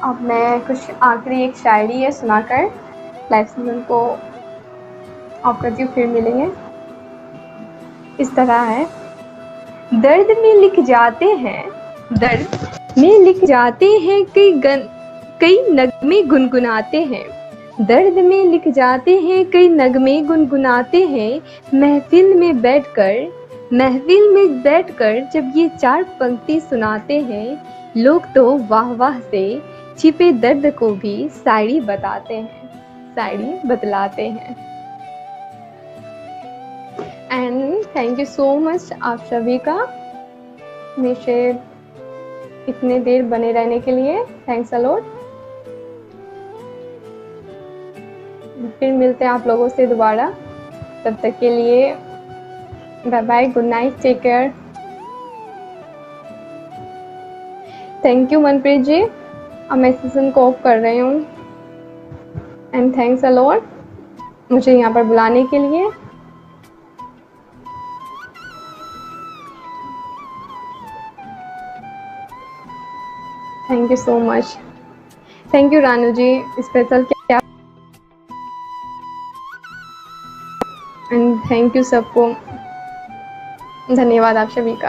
अब मैं कुछ आखिरी एक शायरी है सुनाकर लाइव सेशन को ऑफ करती हूँ, फिर मिलेंगे। इस तरह है। दर्द में लिख जाते हैं, दर्द में लिख जाते हैं, कई नगमे गुनगुनाते हैं। दर्द में लिख जाते हैं, कई नगमे गुनगुनाते हैं। महफिल में बैठकर जब ये चार पंक्ति सुनाते हैं, लोग तो वाह वाह से छिपे दर्द को भी शायरी बताते हैं, शायरी बतलाते हैं। And thank you so much आप सभी का मेरे से इतने देर बने रहने के लिए। Thanks a lot. फिर मिलते हैं आप लोगों से दोबारा, तब तक के लिए bye bye, good night, take care. Thank you Manpreet ji, अब मैं सेशन को ऑफ कर रही हूँ। एंड थैंक्स अ लॉट मुझे यहाँ पर बुलाने के लिए। Thank you so much. Thank you Ranu ji, special क्या। एंड थैंक यू सबको, धन्यवाद आप सभी का।